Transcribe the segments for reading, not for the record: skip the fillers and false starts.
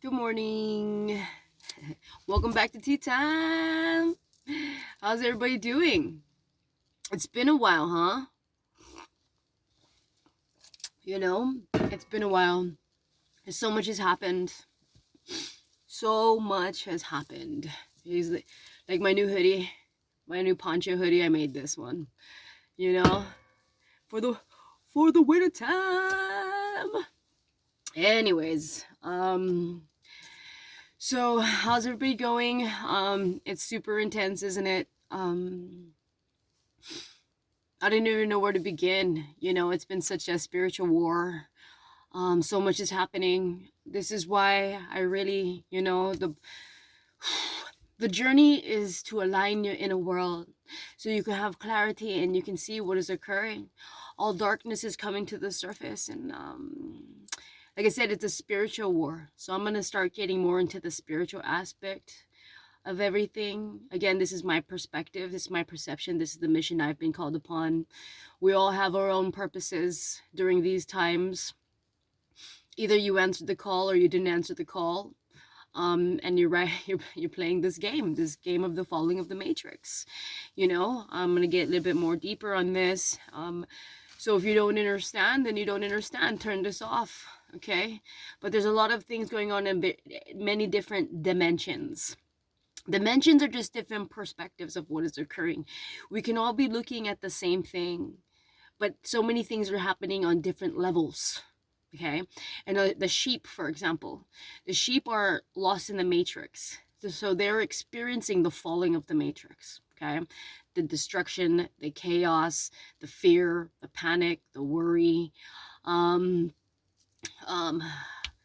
Good morning. Welcome back to tea time. How's everybody doing? It's been a while, huh? It's been a while. So much has happened. So much has happened. He's like my new hoodie, my new poncho hoodie. I made this one, you know, for the winter time. Anyways, so how's everybody going? It's super intense, isn't it? I didn't even know where to begin. It's been such a spiritual war. So much is happening. This is why I really, the journey is to align your inner world so you can have clarity and you can see what is occurring. All darkness is coming to the surface, and like I said, it's a spiritual war. So I'm gonna start getting more into the spiritual aspect of everything. Again, this is my perspective, this is my perception, this is the mission I've been called upon. We all have our own purposes during these times. Either you answered the call or you didn't answer the call. And you're right, you're playing this game of the falling of the matrix. I'm gonna get a little bit more deeper on this. So if you don't understand, then you don't understand. Turn this off, okay? But there's a lot of things going on in many different dimensions. Dimensions are just different perspectives of what is occurring. We can all be looking at the same thing, but so many things are happening on different levels. Okay, and the sheep, for example, the sheep are lost in the matrix, so they're experiencing the falling of the matrix. Okay, the destruction, the chaos, the fear, the panic, the worry, um,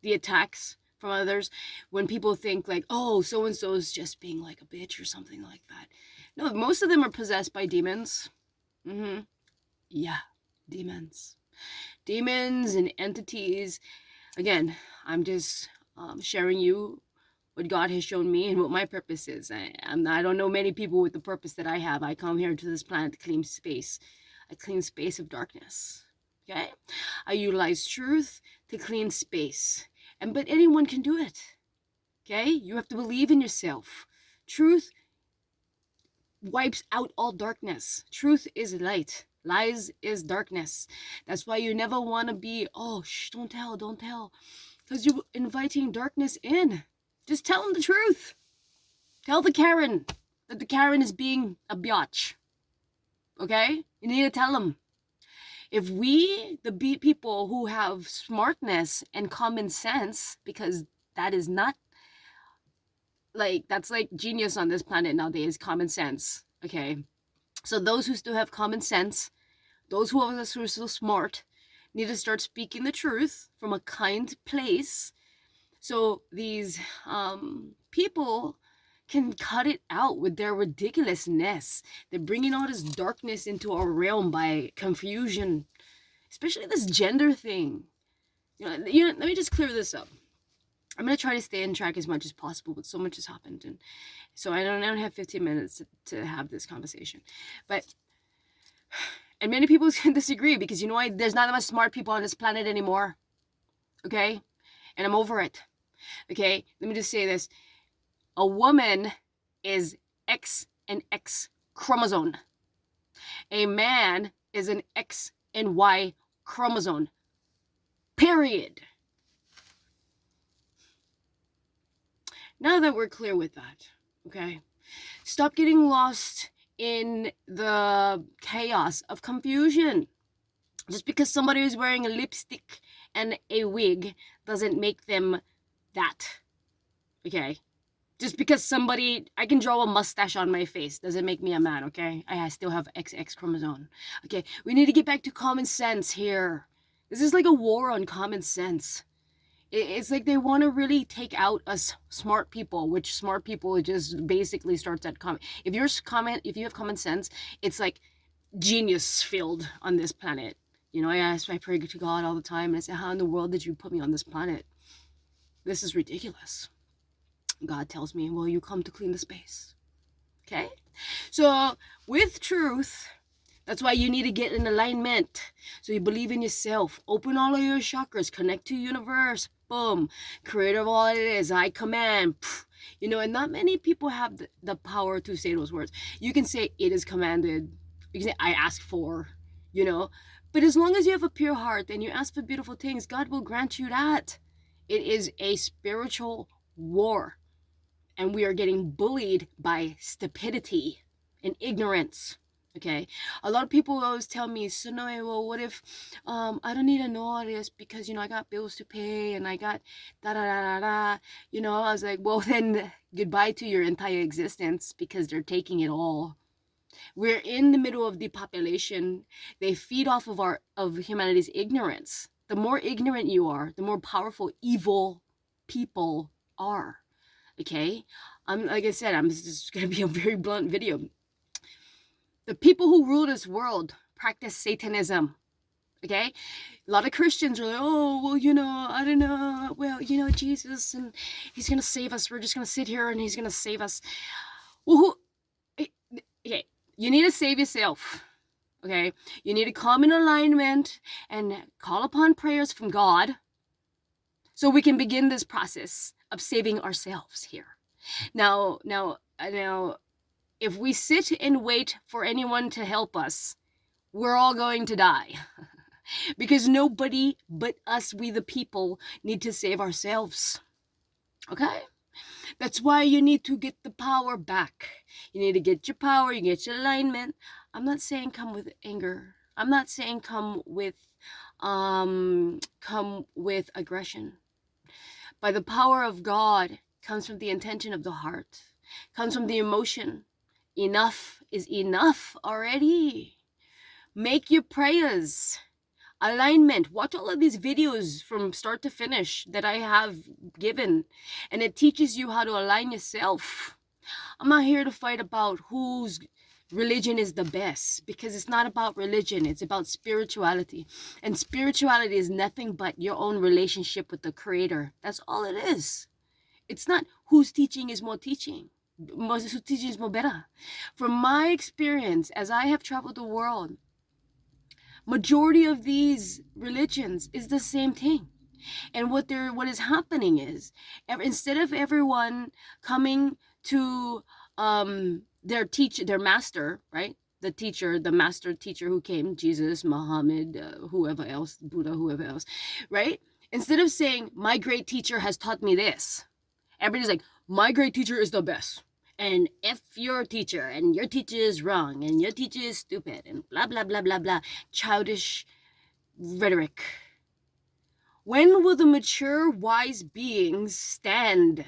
the attacks from others. When people think like, oh, so and so is just being like a bitch or something like that. No, most of them are possessed by demons. Yeah, demons. Demons and entities. Again, I'm just sharing you what God has shown me and what my purpose is. I don't know many people with the purpose that I have. I come here to this planet to clean space, a clean space of darkness. Okay, I utilize truth to clean space, but anyone can do it. Okay, you have to believe in yourself. Truth wipes out all darkness. Truth is light. Lies is darkness. That's why you never want to be, oh, shh, don't tell. Because you're inviting darkness in. Just tell them the truth. Tell the Karen that the Karen is being a biatch. Okay? You need to tell them. If we, the people who have smartness and common sense, because that is not that's like genius on this planet nowadays, common sense. Okay? So those who still have common sense, those who are so smart, need to start speaking the truth from a kind place. So these people can cut it out with their ridiculousness. They're bringing all this darkness into our realm by confusion, especially this gender thing. Let me just clear this up. I'm going to try to stay on track as much as possible, but so much has happened. And so I don't have 15 minutes to have this conversation. And many people can disagree because there's not that much smart people on this planet anymore. Okay? And I'm over it. Okay? Let me just say this. A woman is X and X chromosome. A man is an X and Y chromosome. Period. Now that we're clear with that, okay? Stop getting lost in the chaos of confusion. Just because somebody is wearing a lipstick and a wig doesn't make them that. Okay? Just because I can draw a mustache on my face doesn't make me a man, okay? I still have XX chromosome. Okay? We need to get back to common sense here. This is like a war on common sense. It's like they want to really take out us smart people, which smart people just basically starts at common. If you have common sense, it's like genius filled on this planet. I pray to God all the time and I say, how in the world did you put me on this planet? This is ridiculous. God tells me, well, you come to clean the space. Okay? So with truth, that's why you need to get in alignment. So you believe in yourself. Open all of your chakras. Connect to universe. boom, creator of all it is, I command. You know, and not many people have the power to say those words. You can say it is commanded. You can say I ask for, you know. But as long as you have a pure heart and you ask for beautiful things, God will grant you that. It is a spiritual war. And we are getting bullied by stupidity and ignorance. Okay, a lot of people always tell me, so no, well, what if I don't need to know all this because, you know, I got bills to pay and I got da da da da da. You know, I was like, well, then goodbye to your entire existence, because they're taking it all. We're in the middle of depopulation. They feed off of humanity's ignorance. The more ignorant you are, the more powerful evil people are. Okay, like I said, I'm just gonna be a very blunt video. The people who rule this world practice Satanism. Okay, a lot of Christians are like, oh, well, you know, I don't know, well, you know, Jesus, and he's gonna save us. We're just gonna sit here and he's gonna save us. Well, okay, you need to save yourself. Okay, you need to come in alignment and call upon prayers from God, so we can begin this process of saving ourselves here. Now, if we sit and wait for anyone to help us, we're all going to die. Because nobody but us, we the people, need to save ourselves. Okay? That's why you need to get the power back. You need to get your power, you get your alignment. I'm not saying come with anger. I'm not saying come with aggression. By the power of God comes from the intention of the heart, comes from the emotion. Enough is enough already. Make your prayers. Alignment. Watch all of these videos from start to finish that I have given, and it teaches you how to align yourself. I'm not here to fight about whose religion is the best, because it's not about religion, it's about spirituality. And spirituality is nothing but your own relationship with the Creator. That's all it is. It's not whose teaching is more teaching. Whose teaching is more better. From my experience, as I have traveled the world, majority of these religions is the same thing. And what is happening is, instead of everyone coming to their master, right? The master teacher who came, Jesus, Muhammad, whoever else, Buddha, whoever else, right? Instead of saying, my great teacher has taught me this, everybody's like, my great teacher is the best. And F your teacher, and your teacher is wrong, and your teacher is stupid, and blah, blah, blah, blah, blah. Childish rhetoric. When will the mature, wise beings stand?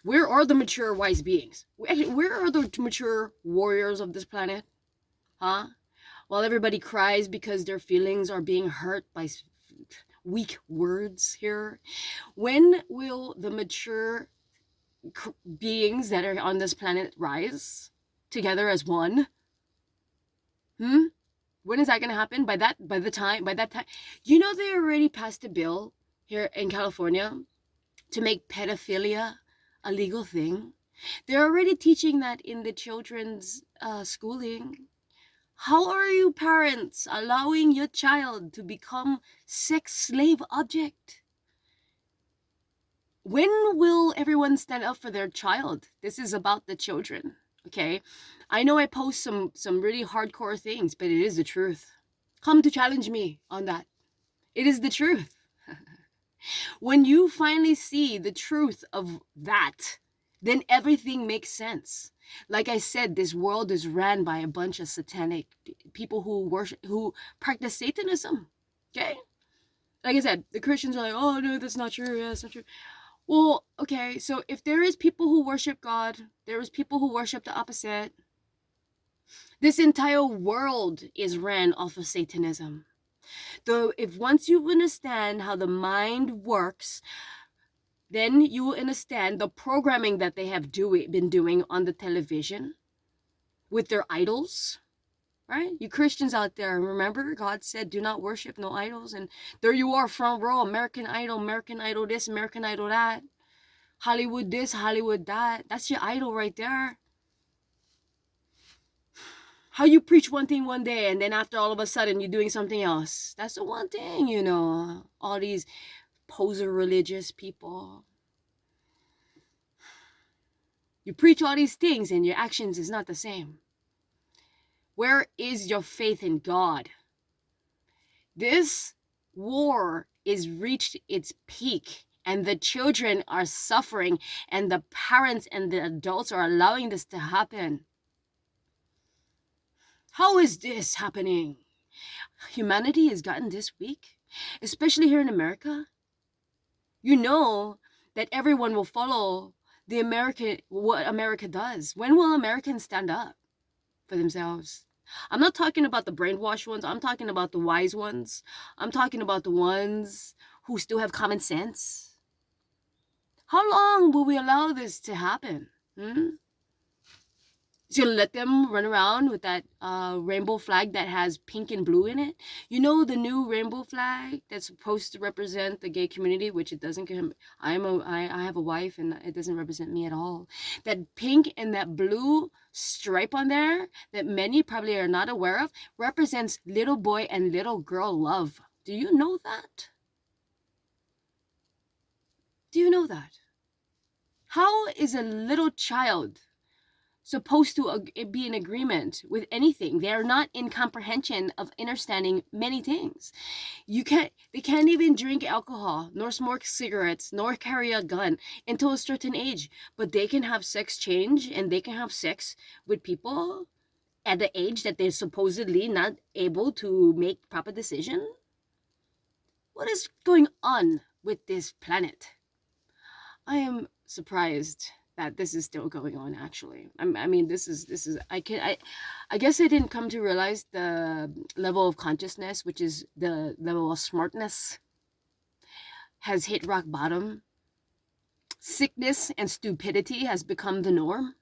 Where are the mature, wise beings? Where are the mature warriors of this planet? Huh? While everybody cries because their feelings are being hurt by weak words here. When will the mature beings that are on this planet rise together as one? When is that going to happen? By that time, you know, they already passed a bill here in California to make pedophilia a legal thing. They're already teaching that in the children's schooling. How are you parents allowing your child to become sex slave object? When will everyone stand up for their child? This is about the children, okay? I know I post some really hardcore things, but it is the truth. Come to challenge me on that. It is the truth. When you finally see the truth of that, then everything makes sense. Like I said, this world is ran by a bunch of satanic people who practice Satanism, okay? Like I said, the Christians are like, oh no, that's not true, yeah, that's not true. Well, okay, so if there is people who worship God, there is people who worship the opposite. This entire world is ran off of Satanism. Though, if once you understand how the mind works, then you will understand the programming that they have been doing on the television with their idols. Right? You Christians out there, remember God said, do not worship no idols. And there you are, front row, American Idol this, American Idol that. Hollywood this, Hollywood that. That's your idol right there. How you preach one thing one day and then after all of a sudden you're doing something else. That's the one thing, you know. All these poser religious people. You preach all these things and your actions is not the same. Where is your faith in God? This war is reached its peak and the children are suffering and the parents and the adults are allowing this to happen. How is this happening? Humanity has gotten this weak, especially here in America. You know that everyone will follow what America does. When will Americans stand up for themselves? I'm not talking about the brainwashed ones. I'm talking about the wise ones. I'm talking about the ones who still have common sense. How long will we allow this to happen? So let them run around with that rainbow flag that has pink and blue in it. You know, the new rainbow flag that's supposed to represent the gay community, which it doesn't. I have a wife and it doesn't represent me at all. That pink and that blue stripe on there that many probably are not aware of represents little boy and little girl love. Do you know that? Do you know that? How is a little child supposed to be in agreement with anything? They are not in comprehension of understanding many things. They can't even drink alcohol, nor smoke cigarettes, nor carry a gun until a certain age. But they can have sex change and they can have sex with people at the age that they're supposedly not able to make proper decision. What is going on with this planet? I am surprised that this is still going on. Actually, I mean, this is. I guess I didn't come to realize the level of consciousness, which is the level of smartness, has hit rock bottom. Sickness and stupidity has become the norm,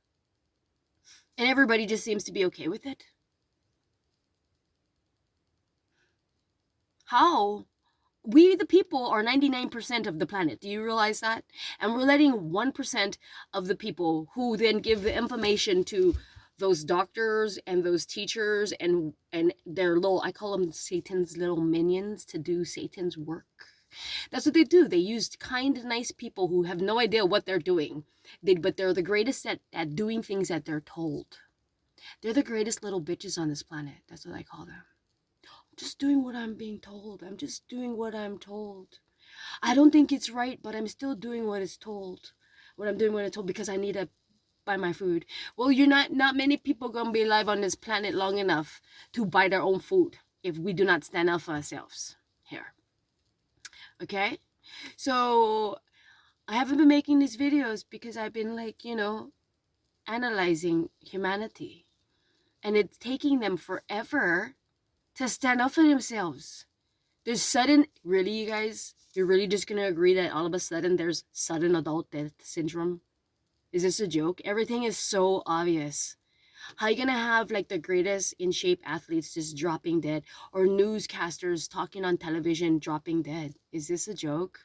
and everybody just seems to be okay with it. How? We, the people, are 99% of the planet. Do you realize that? And we're letting 1% of the people who then give the information to those doctors and those teachers and their little, I call them Satan's little minions, to do Satan's work. That's what they do. They use kind, nice people who have no idea what they're doing. But they're the greatest at doing things that they're told. They're the greatest little bitches on this planet. That's what I call them. Just doing what I'm being told. I'm just doing what I'm told. I don't think it's right, but I'm still doing what it's told. What I'm doing what I'm told because I need to buy my food. Well, not many people gonna be alive on this planet long enough to buy their own food if we do not stand up for ourselves here. Okay? So I haven't been making these videos because I've been analyzing humanity. And it's taking them forever to stand up for themselves. There's really, you guys, you're really just gonna agree that all of a sudden there's sudden adult death syndrome? Is this a joke? Everything is so obvious. How are you gonna have the greatest in shape athletes just dropping dead, or newscasters talking on television dropping dead? Is this a joke?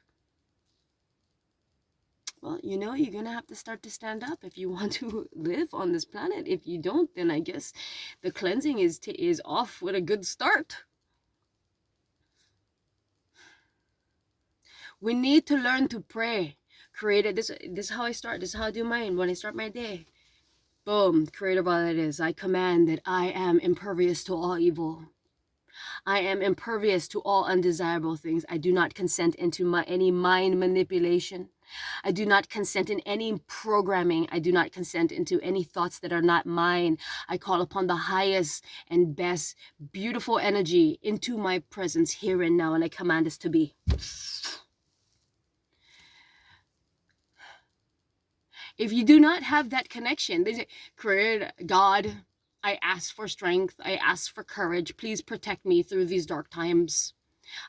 Well, you're gonna have to start to stand up if you want to live on this planet. If you don't, then I guess the cleansing is off with a good start. We need to learn to pray. This is how I start. This is how I do mine when I start my day. Boom, creative all it is. I command that I am impervious to all evil. I am impervious to all undesirable things. I do not consent into any mind manipulation. I do not consent in any programming. I do not consent into any thoughts that are not mine. I call upon the highest and best, beautiful energy into my presence here and now, and I command this to be. If you do not have that connection, creator God, I ask for strength. I ask for courage. Please protect me through these dark times.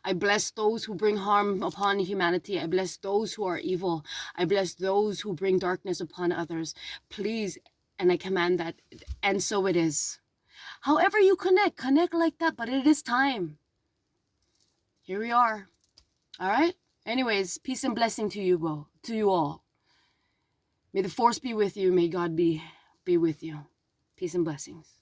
I bless those who bring harm upon humanity. I bless those who are evil. I bless those who bring darkness upon others. Please, and I command that, and so it is. However you connect like that, but it is time. Here we are. All right? Anyways, peace and blessing to you all. May the force be with you. May God be with you. Peace and blessings.